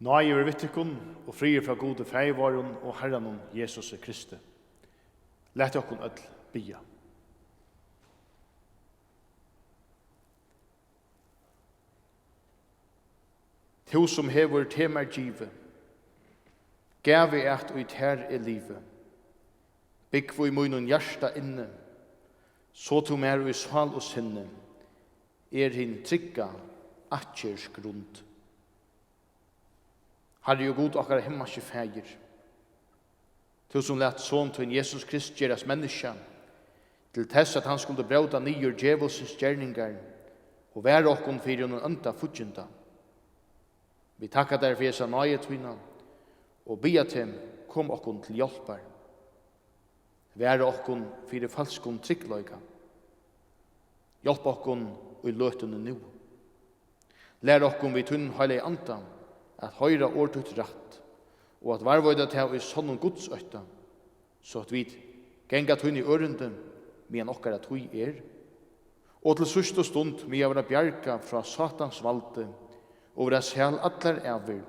Nøye er vittikon og frier fra gode feivaren og Herren Jesus Kristi. Lett okkon ødel bia. To som hever temar give, gav vi et ut her i livet, bygg vi munnen hjärsta inne, så to mer i sval og sinne, hin trygga atjers grund. Herre jo god okkar himmelske feir, to som lät son til Jesus Krist gjeras menneska, til tess at han skulle brauta nyer djevelsens gjerningar, og være okkon fyrir noen unda futjenta. Vi takkar der for Jesu nøye tvinna, og bia til kom okkon til hjelpar. Være okkon fyrir falskon tryggløyga. Hjelp okkon i løtene nu. Lær okkon vi tunn heilig anta, at høyra årtut rett, og at varvøyda til i sånn godsøyta, så at vi genga tunn i ørende, men okkar at hui og til sørste stund vi har bjerga fra satans valde, og våra sjæl allar æver,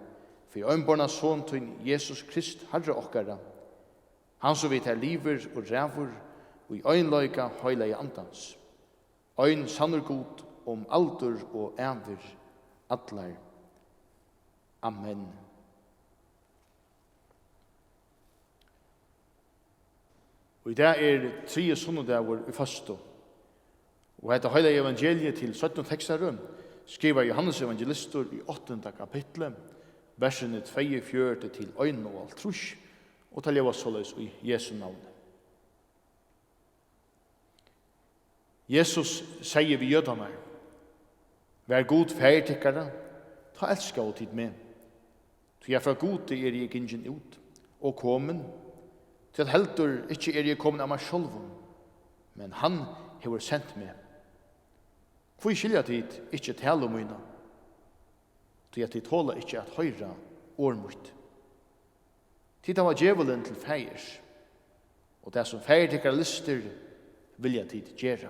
for øynborna son til Jesus Krist, Herre okkara, han som vi tar liver og rævur, og i øynløyga høyleie andans. Øyn sannur god om aldur og æver, allar. Amen. Og i dag tre sunnudagur i føstu, og hetta høyleie evangeliet til 17 tekstarum, skriver Johannes evangelistor i 8. kapitlet, versene 24 til 1 og til leva såleis i Jesu navn. Jesus sier vi jødene, vær god færtikkere, ta elska og tid med. Så jeg fra god er jeg ingen ut, og komen, til at heldur ikke er jeg kommet av meg selv, men han har sendt meg. Hvor skilja tid ikke tale om mine, til at de tåler ikke at høyra årmut. Tid var djevelen til feirs, og det som feirtikkar lister vilja tid gjera.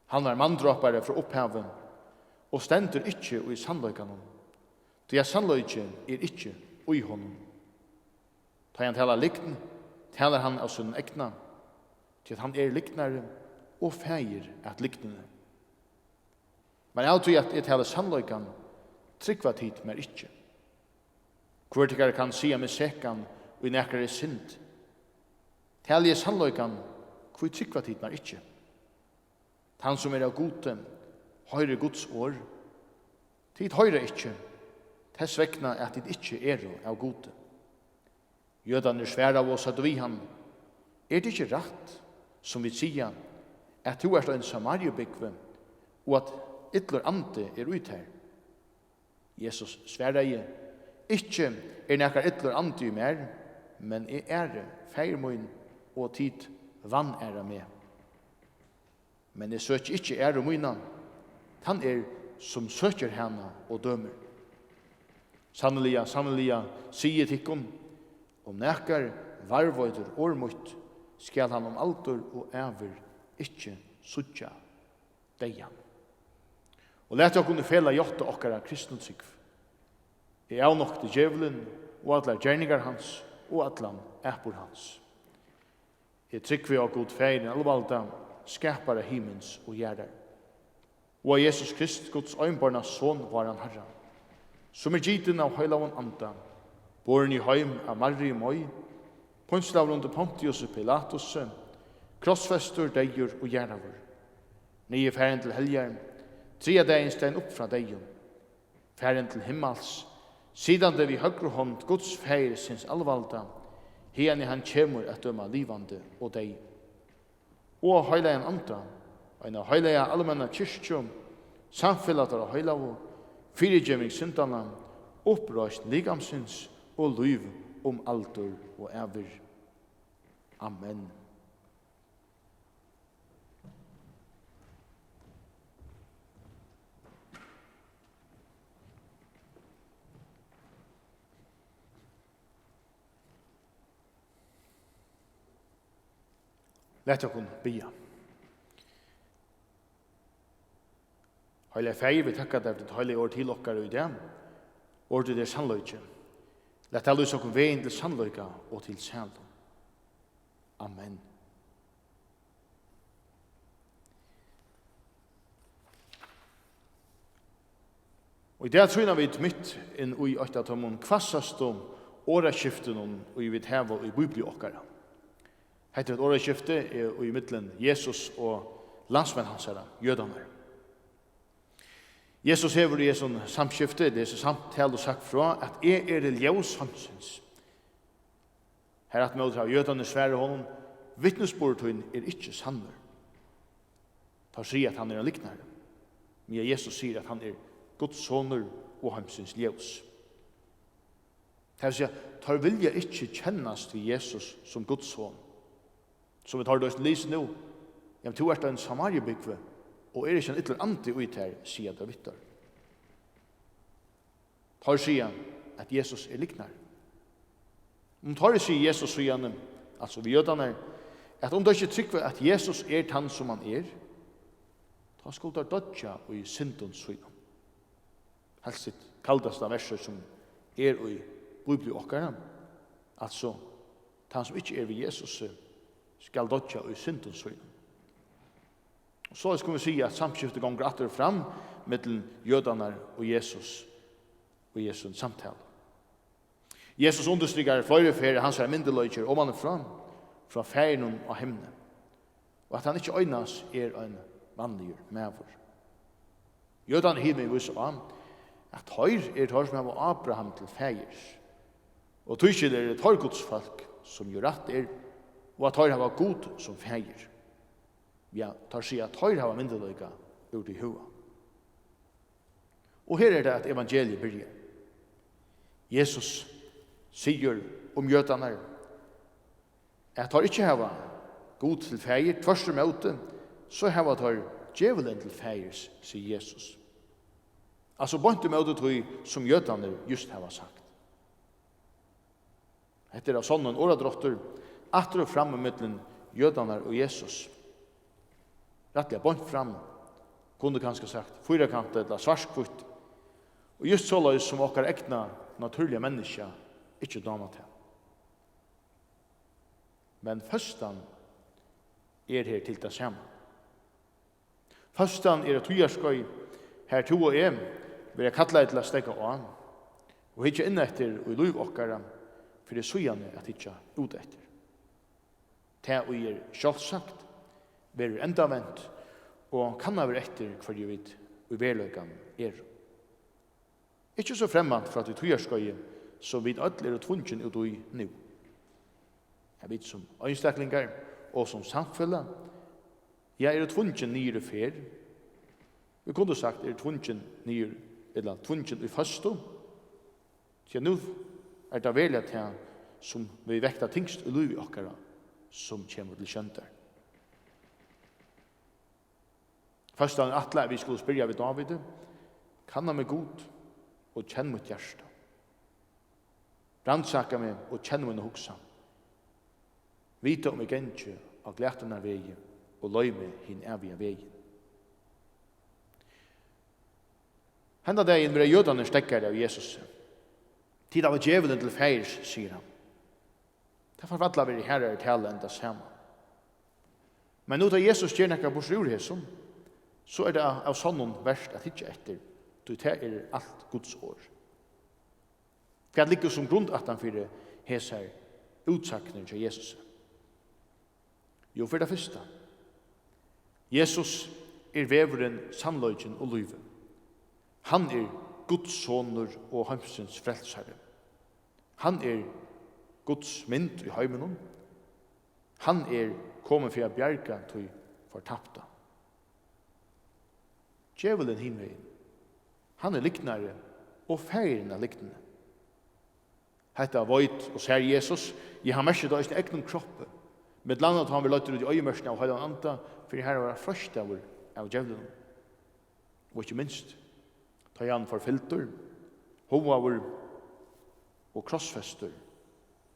Han var manndråpare fra opphaven, og stendur ikke i sannløykanen, til at sannløyken er ikke i honom. Da han talar likten, talar han av sin egna, til at han er liknare og feir at liknene. Men jeg tror at jeg taler sannløykan, tryggva tid mer ikke. Kvartikere kan sia med sekan og i nekkare synd. Taler jeg sannløykan, hvor tryggva tid mer ikke. Han som er av gode, høyre Guds år, tid høyre ikke, tess vekna at tid ikke er av gode. Jødan sværa av oss at vi han, det ikke rett, som vi sier, at du en samariebygve, og at ytler ande ut her. Jesus sværa i, ikke nekkar ytler ande i mer, men feirmoin og tid vann med. Men jeg søker ikke og mine, han som søker henne og dømer. Sannelig, sier tikkun, om nekkar varvøyder årmut, skal han om alder og æver ikke suttja deian. Og let jeg kunne fela jotta okkara kristnutsikv. Jeg er nok til djevelen, og atler gjerningar hans, og atlan æpur hans. Jeg tryggvi av god feirin allvalda, skapare himmens og gjerder. Og av Jesus Krist, Guds øynbarnas son, var han herra, som giten av høylaven anda, boren i heim av Marie Moi, ponslaver under Pontius og Pilatus, krossfester, deier og gjernaver. Nye færen til helgjern, trea dagen stein opp fra deion. Færen til himmels, sidan det vi høyre hånd Guds feir sinns allvalda, henne han kjemur at døma livande og dei. Og høyleien anda, en av høyleia allmenna kyrkjum, samfellatar av høylavu, fyrirgjeming syndana, opprøst ligamsins og liv alder og æver. Amen. Lett okkur bia. Heilige feir, vi takkar deg for ditt heilige år til okkar og i det. ordet er sannløyke. Lett alle oss okkur veien til sannløyka og til sælum. Amen. Og i det tryna vi mitt inn i 8 tomon kvassast om åraskiften og vi vil heva i bibli okkara. Hette et åraskifte er i middelen Jesus og landsmenn hans herra, jødanar. Jesus hever i en sånn samskifte, det er så samtale og sagt fra, at er ljós hansins. Her at med av jødane svære honom, vittnesbordtøyen er ikke sannur. Tar sier at han er en liknare. Men Jesus sier at han er Guds sonur og hansins ljós. Det vil si at tar vilja ikke kjennast til Jesus som Guds son. Som vi tar det å lise nå, ja, to er en samariebygve, og er ikke en ytterligere anti ut her, sier det vittar. Tar sier at Jesus er liknar. Om tar sier Jesus sier han, altså vi jødane, at om det ikke trykker at Jesus er han som han er, da skulle det dødja og i syndens synd. Helst sitt kaldeste verset som er i bibli okkara, altså, han som ikke er ved Jesus, skal dødja og i syndens synd. Og så skal vi si at samskiftet gonger atter fram mellom jødanar og Jesus samtale. Jesus understryker flere ferie hans myndeløyker om han er fra ferien og himne. Og at han ikke øynas er en vanlig mæver. Jødanar hiver vi viser om at høyr er høyr som har Abraham til feir. Og tøyskil er et høyrgodsfolk som gjør rett er, og at høyr har god som feir. Ja, tar seg at høyr har myndeløyga ut i hua. Og her er det at evangeliet byrjar. Jesus sier om jødanar at høyr ikke har god til feir, tvørste møte, så har høyr djevelen til feir, sier Jesus. Altså bønte møte tog som jødanar just har sagt. Etter av sånne åradrotter, atter og framme mittelen jødanar og Jesus. Rettelig bønt fram, kunne kanskje sagt, fyrakant eller svarskvutt. Og just så løs som okkar ekna naturliga menneska ikke dama til. Men førstan er her til det samme. Førstan er et tøyarskøy, her to og vil jeg kalla til å stegge an, og hitja inn etter og i liv okkara, for det søgjane at hitja ut etter. Det er sjálfsagt, ver enda vent, og kan ha vært etter hver jeg vet, og verløygan er. Ikke så fremmant for at vi tøyarskøye, så vi alle er tvungen ut i nu. Jeg vet som øynstaklingar, og som samfunnet, jeg er tvungen nyere fer. Vi kunne sagt er tvungen nyere, eller tvungen i føstu. Så nå er det veldig til som vi vekta tingst i liv i okkara, som kommer til kjønter. Først da atle vi skulle spyrja ved David, kan han meg god og kjenne mitt hjerte. Rannsaka meg og kjenne min hoksa. Vita om jeg gjennkje av glætene vei og løy meg hin evige vei. Henda dagen vil jødane stekkere av Jesus. Tid av djevelen til feirs, sier han. Derfor vattla vi herre tale enda saman. Men nå da Jesus gjør nekka bors ur hesson, så er det av sånn verst at hitje etter, du tar alt Guds år. Hva ligger som grunn at han fyrir hesar utsakner til Jesus? Jo, for det første. Jesus er veveren, sannløgjen og lyve. Han er Guds sonur og heimsins frelsare. Han er Guds mynd i heimenon. Han er kommet for å bjerga til fortapta. Djevelen himmelen, han er liknare og feiren er liknare. Hetta voit og ser Jesus, i han merset av sin egen kroppe, med landet han vil løyte ut i øyemørsene av heilan anta, for her var først av djevelen. Og ikke minst, ta han for filter, hovaver og krossfester,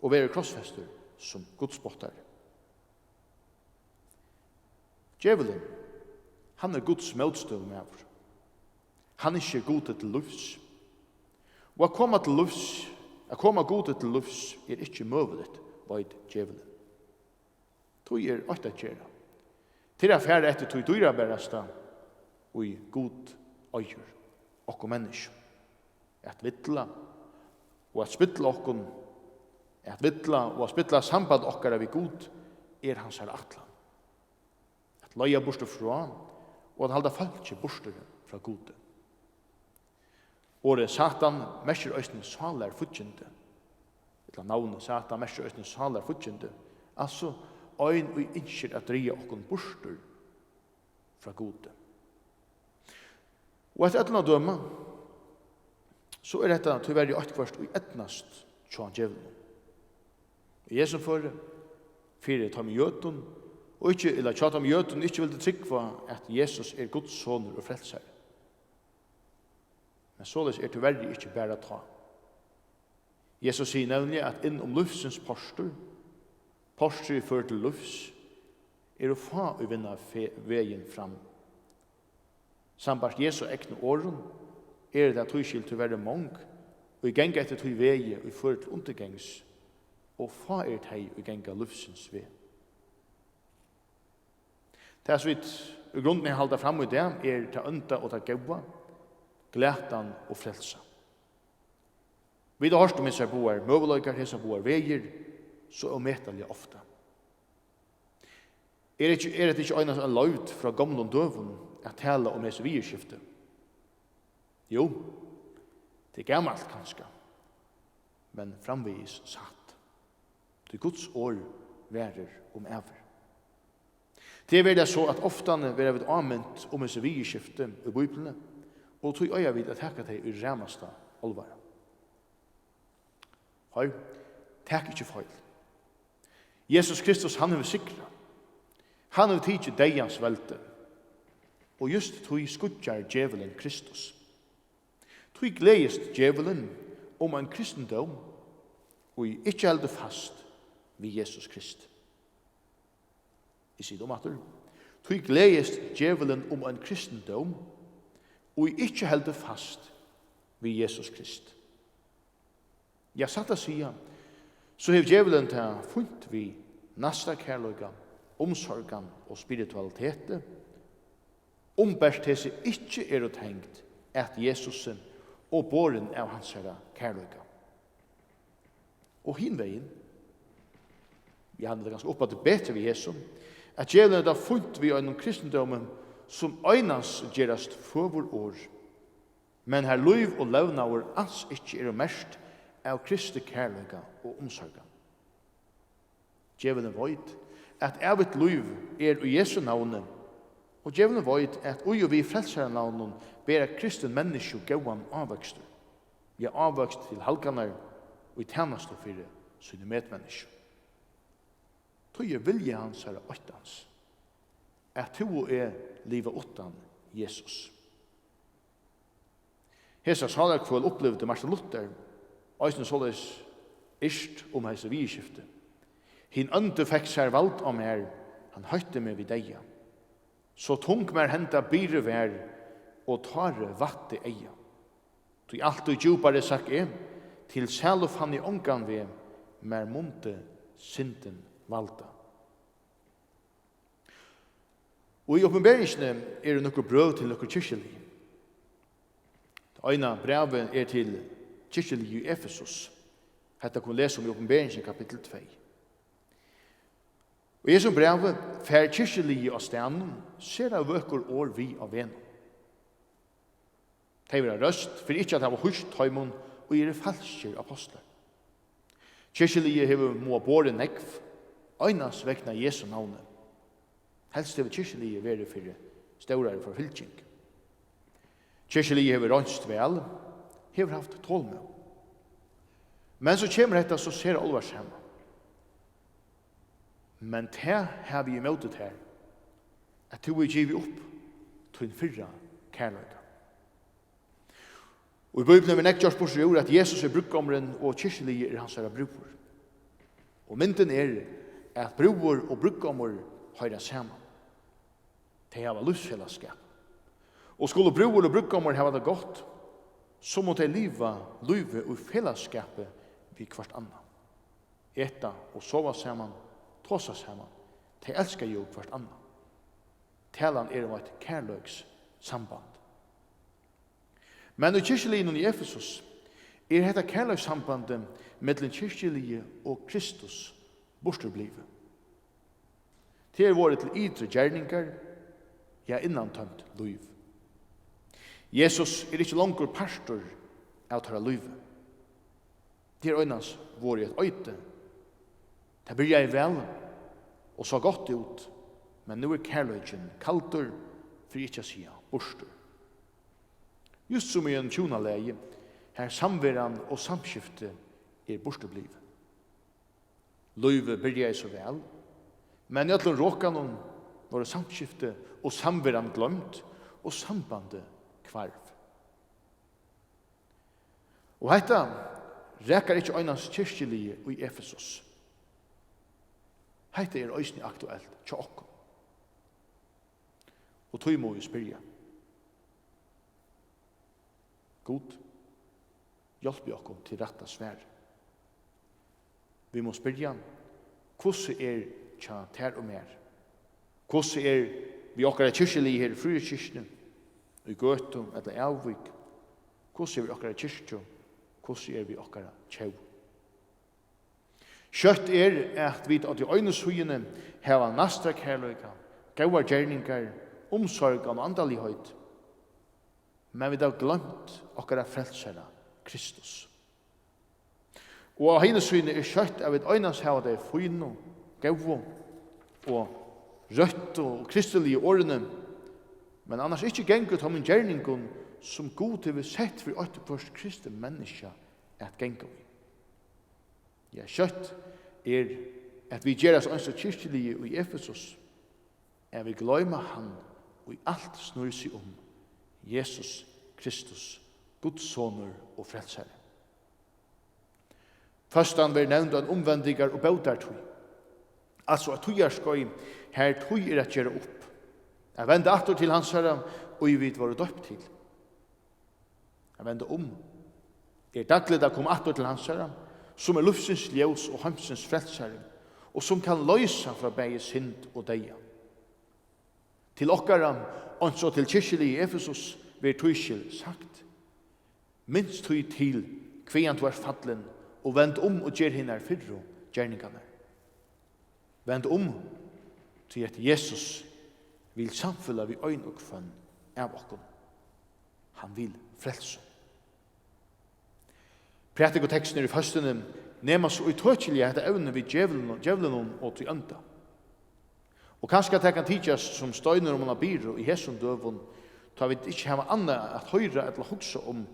og være krossfester som godsbottar. Djevelen, han er Guds motstøv med oss. Han er ikke god til livs. Og å komme til lufs, å komme gode til lufs, ikke møveligt, veit djevelen. Tog åtta kjera. Til affære etter tog dyra berasta, og i god øyer, okko menneske. At vittla, og at spittla okkon, at vittla og at spittla samband okkara vi god, hans her atlan. At løya bostur fra han, og at halda falskje bostur fra gode. Åre Satan mesjer øysten salar futjende. Etla navnet Satan mesjer øysten salar futjende. Altså, øyn og innskjer at dria okkon bostur fra gode. Og etter etna døma, så dette tyverri åttkvart og etnast tja djevelen. Jesus for fire ta med jøtun, og ikke, eller tja ta med jøtun, ikke vil det tryggva at Jesus Guds sonur og frelsar. Men således tyverri ikke bare ta. Jesus sier nevnlig at innom lufsens postur for til lufs, å få å vinne veien fram. Sambart Jesu ekne åren, det at tøyskilt til å være mong, og i genga etter tøy veie, og i fører til undergengs, og få teg og genga lufsens vei. Det så vidt grunnen jeg halda fram i det, til ønta og til gaua, glætan og frelsa. Vi da hørst om hese boar, møveløykar hese boar veier, så ometallig ofta. Det ikke øyne en løyt fra gamle døven at tala om hese vierskifte? Jo, det gammalt kanskje, men framvis satt. Det Guds år værer om ever. Det det så at ofta vi har anvendt om hese vierskifte i Bibelen, og tog øya vid at hekka det i ramasta olvara. Hør, takk ikke feil. Jesus Kristus, han har sikra. Han har tidsi deians velte. Og just tog skudjar djevelen Kristus. Tog gledest djevelen om en kristendom, og ikke helde fast vid Jesus Krist. I sier atter. Tog gledest djevelen om en kristendom, og ikke helde fast vid Jesus Krist. Ja, satt å sige, så har djevelen til funnet vi nasta kærløyga, omsorgan og spiritualitet, ombært til seg ikke å tenkt at Jesus og båren av hans herre kærløyga. Og hinveien, vi hadde det ganske oppe at det bedre ved Jesus, at djevelen har funnet vi gjennom kristendommen som øynas gerast føvor år, men her liv og levnaver alls ikke mest av Kristi kærløyga og omsorga. Djevelen vet at av et liv i Jesu navnet, og djevelen vet at og vi frelsere navnet ber kristen menneske gauan avvøkst. Vi har avvøkst til halkanar og i tjenest og fire sine medmenneske. Tøye vilje hans er åttans, at to livet åttan Jesus. Hesa salarkvål opplevde Martin Luther, Øysten såleis ist om hese vierskifte. Hin ønte fikk seg valgt om her, han høytte meg vid deia. Så tung mer henta byre vær, og tare vatte eia. Tog alt og djupare sak til selv fann i ångan ved, mer munte synden valta. Og i oppenberingsene det nokre brøv til nokre kyrkjelig. Det ene brevet til kyrkjelig i Efesus. Hetta kan vi lese om i oppenberingen kapittel 2. Og i som brevet, fær kyrkjelig av stenen, ser av vøkker år vi av vennom. De vil ha røst, for ikke at de var huskt tøymon, og gjøre falskjer apostler. Kyrkjelig hever må båre nekv, øynas vekna Jesu navnet. Helst hever kyrkjelig være for større forfylking. Kyrkjelig hever rønst vel, hever haft tålmø. Men så kommer dette, så ser alvars hjemme. Men det har vi imøtet her, at du vil give opp til en fyrra kærløyga. Og i Bibelen vil nekjørs på seg at Jesus brukkommeren og kyrkjelig hans herre brukor. Og mynden at brukor og brukkommer høyre sammen. Det har livsfellesskap. Og skulle brukor og brukkommer ha det godt, så må de liva livet og fellesskapet vi hvert annet. Eta og sova sammen, tåsa sammen. De elskar jo hvert annet. Talan om et kærløks samband. Men i kyrkjelinen i Efesus dette kærløks sambandet mellom kyrkjelige og Kristus borsterblivet. Det vært til ytre gjerninger, ja innantømt liv. Jesus ikke langer pastor av tørre livet. Det øynens vært et øyte. Det blir jeg vel, og så godt ut, men nå kærløkken kalter, for ikke å si borster. Just som i en tjonaleie, her samveran og samskifte borsterblivet. Livet blir jeg så vel, men i alle råkene var samskifte og samveran glömt, og sambandet kvarv. Og dette rekar ikke øynens kyrkjelige i Efesus. Dette øysene aktuelt til okkom. Og tog må vi spyrja. God, hjelp okkom til retta svær. Vi må spyrja, hvordan tja ter og mer? Hvordan vi okkara kyrkjelige her i frukyrkjene, i Gøtum eller Avvik? Hvordan vi okkara kyrkje? Hvordan vi okkara tjau? Kjøtt at vi at i øyneshugene heva nastra kærløyga, gauar gjerningar, omsorgan og andalighet, men vi har glemt okkara frelsara Kristus. Og av hennes syne kjøtt at vi øynes heva det fyno, gau og rødt og kristelige årene, men annars ikke gengut om en gjerningun som god vil sett for 8 kristne mennesker at gengu i. Ja, kjøtt at vi gjør oss ønske kyrkjelige i Efesus, vi gløyma han og i alt snur seg om Jesus Kristus, Guds soner og frelsere. Først han vil nevnt en omvendigar og bautartøy. Altså at tøyarskøy her tøy at gjøre opp. Jeg vende atter til hans herre, og vi vet hva det døpt til. Jeg vende om. Daglig da kom atter til hans herre, som luftsins ljøs og hamsins frelsere, og som kan løysa fra begge synd og deia. Til okkara, og så til kyrkjelig i Efesus, vil tøyskjel sagt, minst tøy til kvean du fallen, og vend om og gjer hinnar fyrro gjerningane. Vend om til at Jesus vil samfylla vi øyn og kvann av okkom. Han vil frelse. Prætik og teksten i føstene nema så utøkjelige etter evne vid djevelen og til ønda. Og kanskje at jeg kan tidjas som støyner om man byrå i hesson døvun, tar vi ikke hava anna at høyra eller hugsa om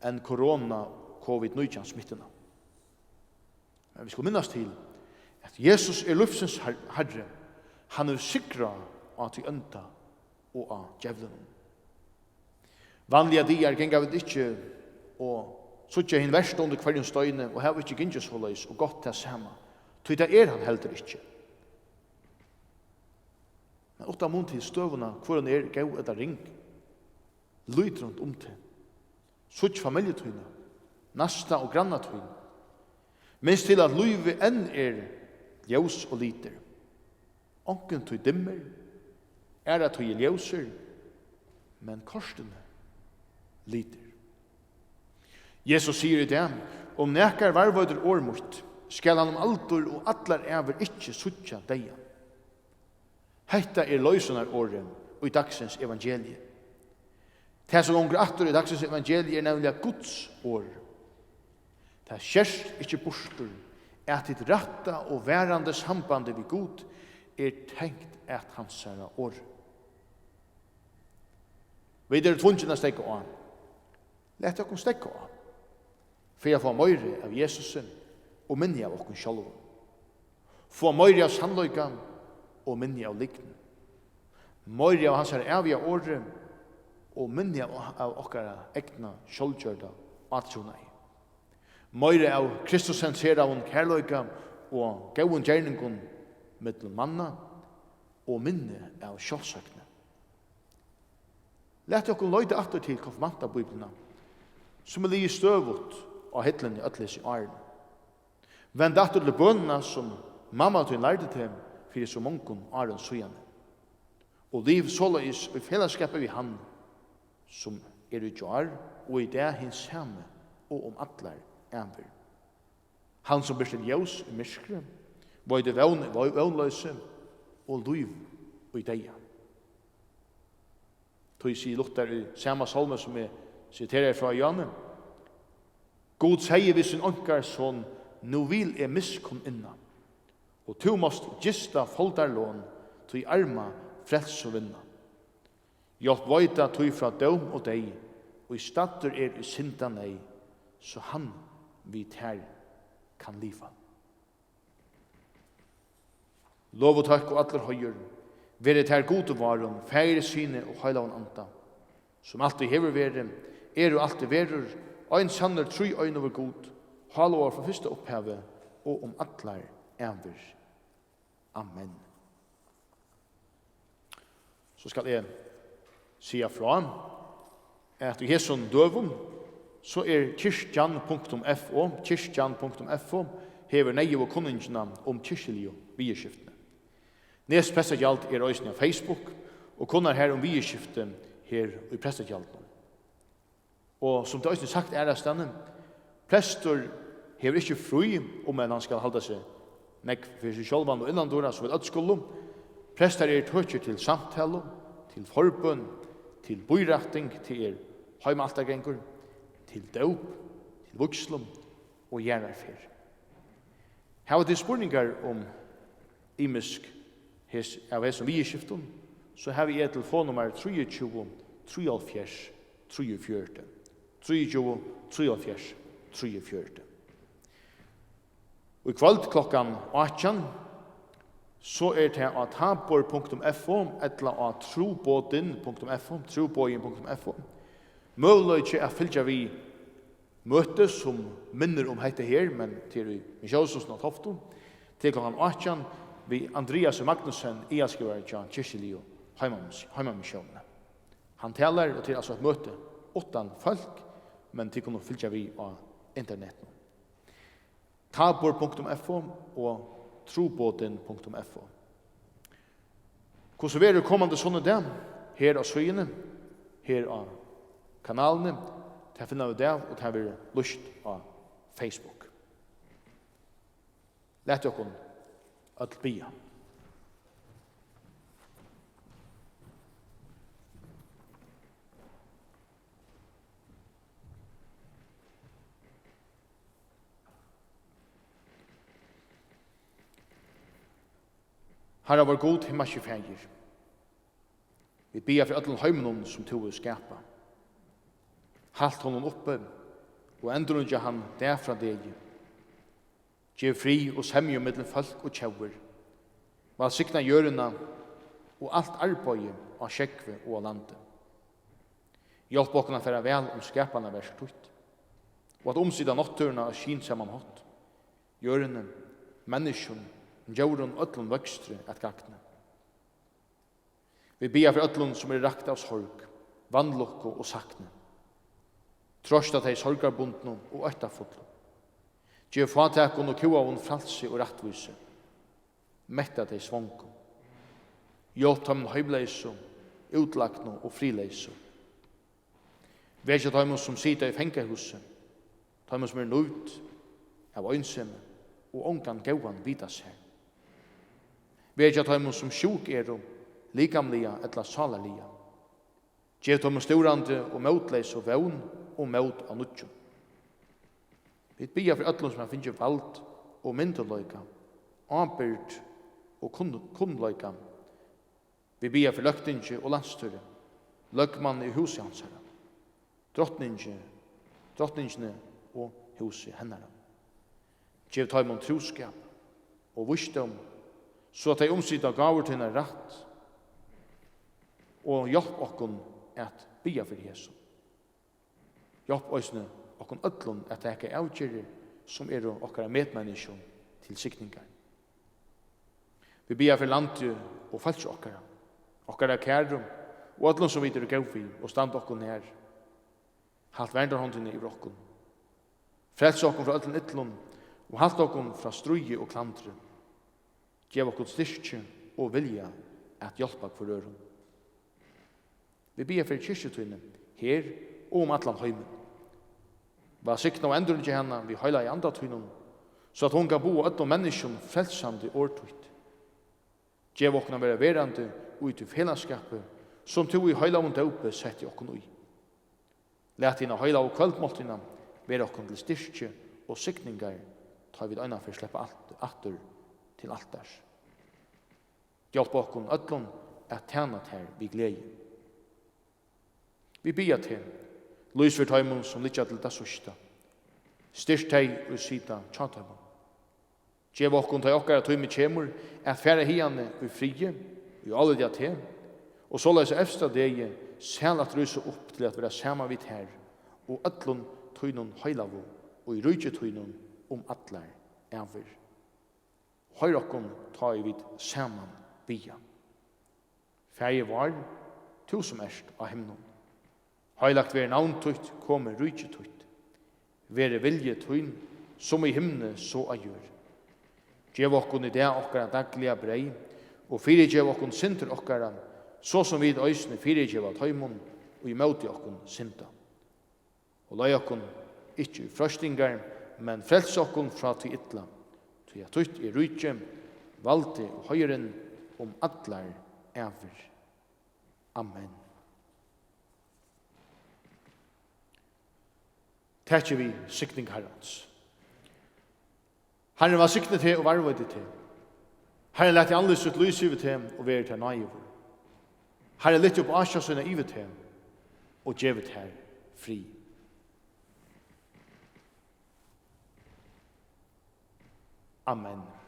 enn korona covid-19 smittena. Men vi skal minnas til at Jesus lufsens herre. Han sikra av til ønda og av djevelen. Vanlige dier genga vi ikke og suttja hinn verst under hverjum støyne og hava ikke gingis hålleis og godt til sama. Tøy det han heldur ikke. Men åtta mun til støvuna hvor han gau etter ring. Lyt rundt om til. Sutt familietøyna. Nasta og grannatøyna. Minst til at lyve enn ljós og liter. Onken tøy dimmer. At tøy ljóser. Men korsene liter. Jesus sier i det, om nekar varvøyder årmort, skal han aldur og atlar ever ikkje suttja deia. Hetta løysunar åren og i dagsens evangelie. Det som gonger atter i dagsens evangelie nemlig Guds år. Det skjerst ikkje bostur at ditt ratta og værande sambande vi god tenkt at hans år. Vi tvunget stekka an. Lett okkur stekka an. For jeg får møyre av Jesus og minne av okkur sjálv. Få møyre av sannløykan og minne av likten. Møyre av hans evige åre og minne av okkara egna sjálvgjørda atrunai. Møyre av Kristus sensera av kærløyka og gauun gjerningun mittel manna og minne av sjálvsøkne. Lett okkur løyde atter til konfirmanta biblina som ligger støvut av hitlen i øtles i åren. Vend datter til bønene som mamma til lærte til for så mange åren søgjene. Og liv såleis i fellesskapet vi han som i jar og i det hins samme og atler æver. Han som blir til ljøs i myskre, vøyde vøgnløse og liv og i deia. Tøy sier lukter i samme salme som jeg citerer fra Janne. God sier hvis en ankar sånn, nu vil jeg miskom inna, og tu måst gista foldarlån, tøy arma frels og vinna. Hjelp vøyta tøy fra døm og deg, og i statter i synda nei, så han vi her kan liva. Lov og takk og atler høyer, være her gode varon, fære syne og høylaven anta, som alltid hever være, og alltid verer, ein sanner tru øyne over god, halvår fra første opphavet, og atler æver. Amen. Så skal jeg sige fra at i hesson døvun så kyrkjan.fo hever nei og kunningina kyrkjelio vieskiftene. Nest prestegjalt øysene av Facebook og kunnar her vieskiftene her i prestegjalt. Og som det øysene sagt av stedet, prester hever ikke fri han skal halda seg nekk for seg sjølvan og innandora som vil ødskullum. Prester tøtjer til samtale, til forbund, til bøyretting, til heimaltargengur, til døp, til vokslum og gjerarfer. Her var det spurningar imisk av som vi skiften, så har vi telefonnummer 23 73 43. 23 73 43. Og i kveld klokkan 18 så det av tabor.fo eller av trobåten.fo mulig å fylgja vi møte som minner hette her, men til i Kjøsåsen og Tofton, til klokkan 18 vi Andreas og Magnussen i Askriver Jan Kirkeli og Heimamisjonene. Han taler og til altså et møte åttan folk, men til kunne fylgja vi av internetten. Tabor.fo og trobåten.fo. Hvordan er det kommande sånne der? Her av søyene, her av kanalene, til å finne av det, og til å være lyst av Facebook. Lett dere at bia. Herre var god himmelske feir. Vi ber for alle heimen som tog å skapa. Halt honom oppe, og endrunja han derfra deg. Gjev fri og semje mellom folk og tjauer. Val sikna gjørena og alt arbeid av skjekve og av landet. Hjelp okkene for å vel skapene vers tutt. Og at omsida notturna av skin saman hot. Gjørene, menneskene, Jorden öllun vöxtre at gagna. Vi ber for öllun som rakt av sorg, vannlokko og sakne. Trosta teg sorgarbundnu og øttafotlu. Gjev fatakun og kuavun fralsi og rattvise. Metta teg svonku. Hjelp dem høybleisu, utlagnu og frileisu. Vekja dem som sita i fengehuset, dem som nøyt av øynsemme og ongan gauan vidas her. Vekja dem som sjuk likamliga etla salalia. Gjev dem storande og motleis og vevn og mot av nutjum. Vi bia for öllum som finnje vald og mynduløyka, anbyrd og kunnløyka. Vi bia for løgtinge og landstøyre, løgmann i huset hansara, drottningene og huset hennara. Gjev dem troskap og visdom, så at de omsida gaver til en rett, og hjelp okkon at bia for Jesu. Hjelp oisne okkon öllun at eka avgjerir som okkara medmenneskjon til sikningar. Vi bia for landet og falsk okkara kærum, og öllun som videre gaufi og stand okkon her. halt verndarhåndene i brokken. Frels okken fra ötlen ytlun, og halt okken fra struje og klandre. Gjev okken styrke og vilja at hjelpa for øren. Vi ber for kyrkjetøyne her og om atlan høymen. Var sikna og endur ikke henne vi høyla i andre tøynen, så at hon kan bo ötlen menneskjen frelsande årtøyt. Gjev okken være verande ut i fellesskapet, som tog i høyla og døpe sett i okken ui. Læt henne høyla og kvöldmåltina være okken til styrke og sikningar, tar vi øyna for å slippe atter til altars. Hjelp okken ötlun at tjena her vi glede. Vi bia til, lys for tøymon som litja til det sørsta. Styrst teg og sita tjatøymon. Gjev okken til okkara tøymi kjemur at færa hiane i frie, i alle dia til, og så leis efstra degi sel at rysa opp til at vera sama vidt her, og ötlun tøynon høylavu, og i rujtje tøynon atlar ever. Høyr okkon ta i vid saman bia. Fæje var, tu som erst av himnon. Høylagt ver navntøyt, kommer rujtje tøyt. Vere vilje tøyn, som i himne så a gjør. Gjev okkon i det okkara dagliga brei, og fyrir gjev okkon sinter okkara, så som vid øysene fyrir gjev at høymon, og i møte okkon sinta. Og lai okkon ikkje i frøstingar, men frels okkon fra til ytla, til at tøyt i rujtje, valde og høyren atlar ever. Amen. Tætje vi sikning herrans. Herren var siknet til og varvøyde til. Herren lette alle sitt lys i til og være til nøyver. Herren lette opp asjøsene i til og gjevet her fri. Amen.